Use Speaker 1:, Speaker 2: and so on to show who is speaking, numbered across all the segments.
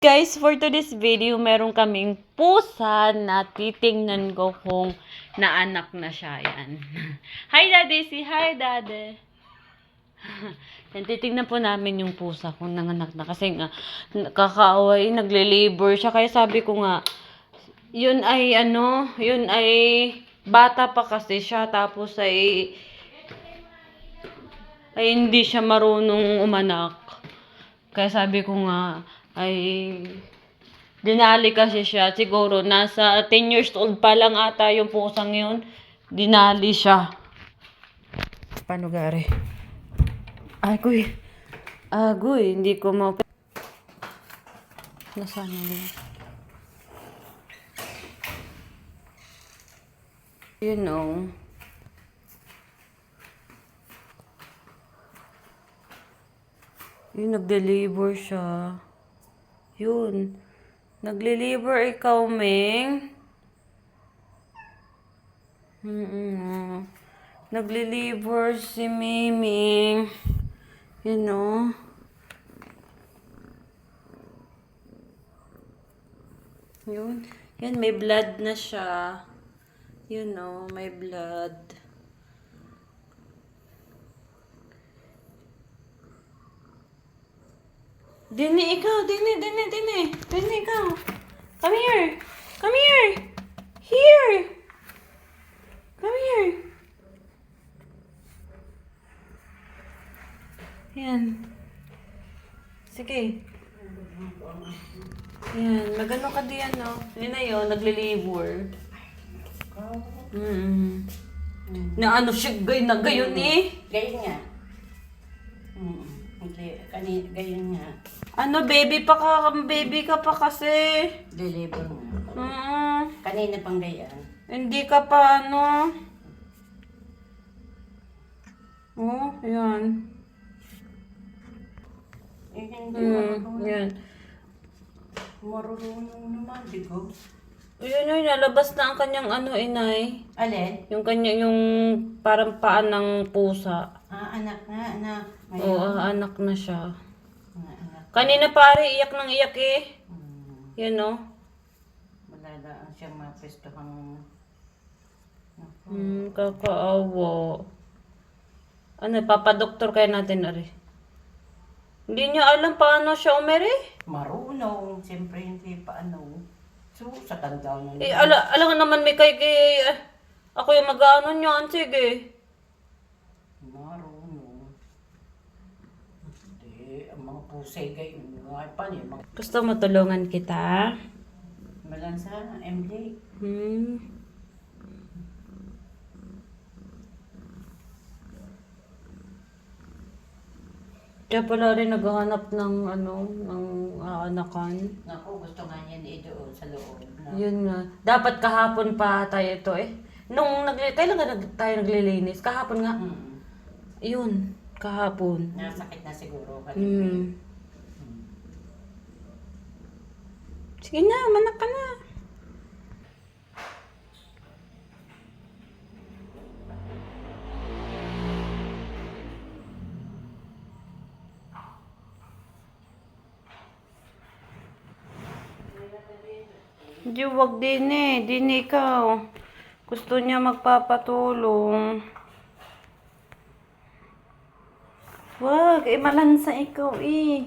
Speaker 1: Guys, for today's video, meron kaming pusa na titingnan ko kung naanak na siya. Yan. Hi, Daddy! Si hi, Daddy! Yan, titingnan po namin yung pusa kung nanganak na. Kasi nga, kakaaway, nagle-labor siya. Kaya sabi ko nga, yun ay bata pa kasi siya. Tapos ay hindi siya marunong umanak. Kaya sabi ko nga, dinali kasi siya. Siguro, nasa 10 years old pa lang ata yung pusang yun. Dinali siya. Paano gari? Agoy, hindi ko Nasaan na yun? You know. Yun, nag-deliver siya. Yun. Nag-deliver ikaw, Ming. Nag-deliver si Miming. You know. Yun. Yan, may blood na siya. You know, may blood. Dini, ikaw. Dini, ikaw. Come here. Come here. Here. Come here. Yan. Sige. Yan. Magano ka diyan, no? Yun na yun. Nagli-labor. Na ano siya, gayon eh.
Speaker 2: Gayon nga. Gayon nga.
Speaker 1: Ano, baby ka pa kasi.
Speaker 2: Deliver nga. Kanina pang gayan.
Speaker 1: Hindi ka pa, ano. Oh, yan.
Speaker 2: Hindi
Speaker 1: Yan.
Speaker 2: marunong naman, di ko.
Speaker 1: Yun, nalabas na ang kanyang inay.
Speaker 2: Alin?
Speaker 1: Yung parang paan ng pusa.
Speaker 2: Anak na.
Speaker 1: Oo, anak na siya.
Speaker 2: Anak.
Speaker 1: Kanina pare, iyak ng iyak eh. Yan o.
Speaker 2: Wala na siyang mapestuhang.
Speaker 1: Kakaawa. Ano, papadoktor kaya natin, ari. Hindi niya alam paano siya umere.
Speaker 2: Marunong. Siyempre hindi pa ano. So, sa tanda na.
Speaker 1: Alam nga naman may ako yung mag-ano niyan, sige.
Speaker 2: Marunong. Hindi. Ang mga pusay kayo. Mga pa niya.
Speaker 1: Gusto mo tulungan kita?
Speaker 2: Malansa, MJ.
Speaker 1: Kaya pala rin naghahanap ng aanakan.
Speaker 2: Naku, gusto nga niya doon sa loob. Na.
Speaker 1: Yun nga. Dapat kahapon pa tayo ito eh. Kailan tayo naglilinis? Kahapon nga. Yun, kahapon.
Speaker 2: Nasakit na siguro.
Speaker 1: Sige na, manak ka na. Di, wag din eh. Din ikaw. Gusto niya magpapatulong. Wag, malansa ikaw eh.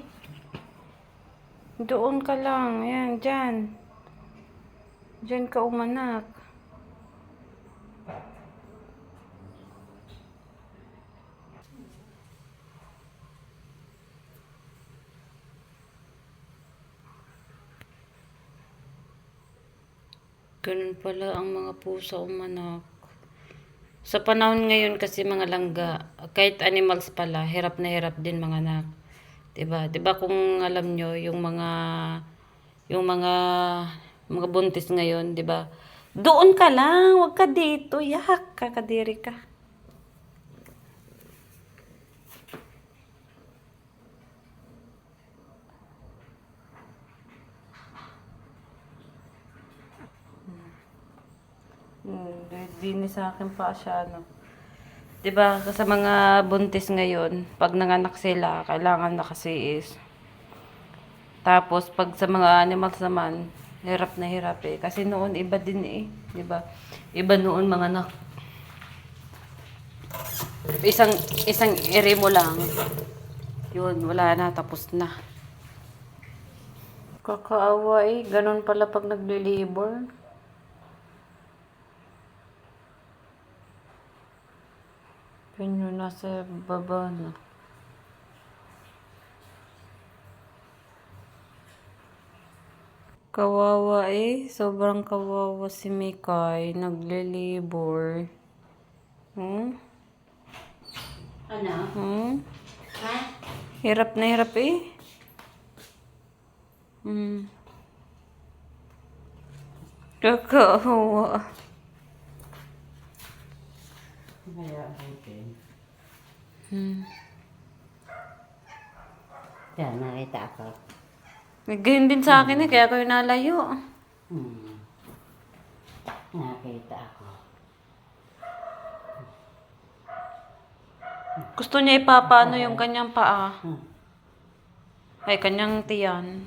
Speaker 1: Doon ka lang. Yan, dyan. Dyan ka umanak. Ganun pala ang mga pusa umanak. Sa panahon ngayon kasi mga langga, kahit animals pala, hirap na hirap din mga anak. 'Di ba? 'Di ba kung alam nyo yung mga buntis ngayon, 'di ba? Doon ka lang, wag ka dito. Yak, kakadiri ka. Hindi sa akin pa siya, no. 'Di ba, sa mga buntis ngayon, pag nanganak sila, kailangan na kasi is Tapos, pag sa mga animals naman, hirap na hirap eh. Kasi noon, iba din eh. Di ba? Iba noon mga anak. Isang ere mo lang. Yun, wala na. Tapos na. Kakaawa eh. Ganun pala pag nagli-labor. Yun yung nasa baba na. Kawawa eh. Sobrang kawawa si Mikay. Nagle-labor. Hmm?
Speaker 2: Ano?
Speaker 1: Hmm?
Speaker 2: Ha?
Speaker 1: Hirap na hirap eh. Hmm. Kakaawa.
Speaker 2: Kaya okay.
Speaker 1: Hmm.
Speaker 2: Yan, nakita ako.
Speaker 1: Ganyan din sa akin eh. Kaya kayo nalayo.
Speaker 2: Nakita ako.
Speaker 1: Gusto niya ipapano yung kanyang paa.
Speaker 2: Hmm.
Speaker 1: Ay, kanyang tiyan.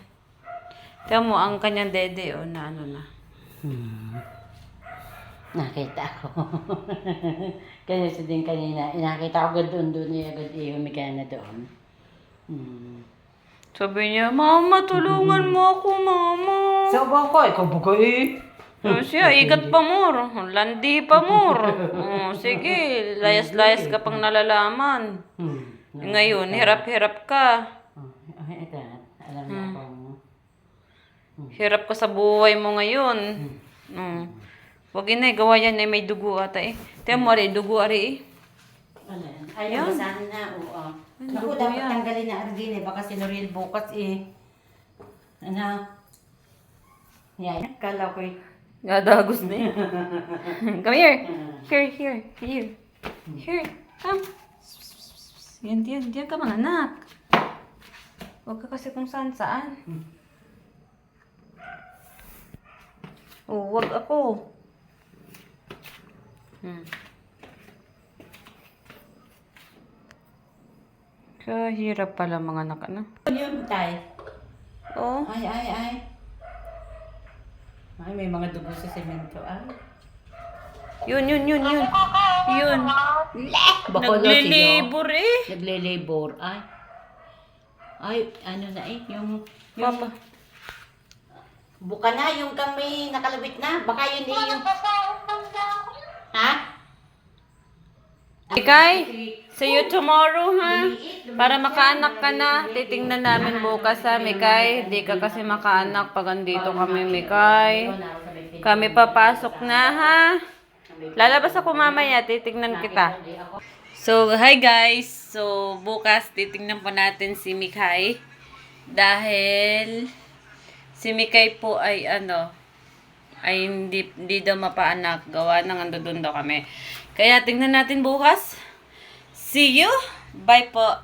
Speaker 1: Tiyan mo, ang kanyang dede, o, na ano na.
Speaker 2: Nakita ako. Kaya sa din kanina, nakita ko doon niya agad humiga na doon.
Speaker 1: Sabi niya, Mama, tulungan mo ako, Mama.
Speaker 2: Sabaw ko, ikaw buka eh.
Speaker 1: So, siya, igat pa more. Landi pa more. Oh, sige, layas-layas ka pang nalalaman. Ngayon, hirap-hirap ka.
Speaker 2: Ay, ito. Alam na akong...
Speaker 1: Hirap ka sa buhay mo ngayon. Wag na, gawa yan eh, may dugo ata eh. Tiyan mo, ari, dugo ari eh.
Speaker 2: Ano yan? Ay, nabasahan na, oo. Naku,
Speaker 1: dugo
Speaker 2: dapat
Speaker 1: yan.
Speaker 2: tanggalin na Argin eh. Baka sinuril bukas eh. Ano? Yan. Kala ko eh.
Speaker 1: Gadagos na eh. Come here. Here. Here. Come. Diyan ka mga anak. Huwag ka kasi kung saan. Oh, wag ako. Kahirap pala mga anak, ano?
Speaker 2: Ano yun, tay?
Speaker 1: Oh.
Speaker 2: Ay. Ay, may mga dugo sa semento. Ay.
Speaker 1: Yun.
Speaker 2: Naglilibor
Speaker 1: Naglilibor eh.
Speaker 2: Naglilibor. Ay, ano na eh. Yung
Speaker 1: Papa.
Speaker 2: buka na, yung kami nakalabit na. Baka yun eh yung... Ha?
Speaker 1: Ikay, see you tomorrow ha. Para makaanak ka na. Titingnan namin bukas ha, Mikay. Di ka kasi makaanak pag andito kami, Mikay. Kami papasok na ha. Lalabas ako mamaya, titingnan kita. So, hi guys. So, bukas titingnan po natin si Mikay. Dahil si Mikay po ay ay hindi daw mapaanak. Gawa ng ando doon daw kami. Kaya tingnan natin bukas. See you. Bye po.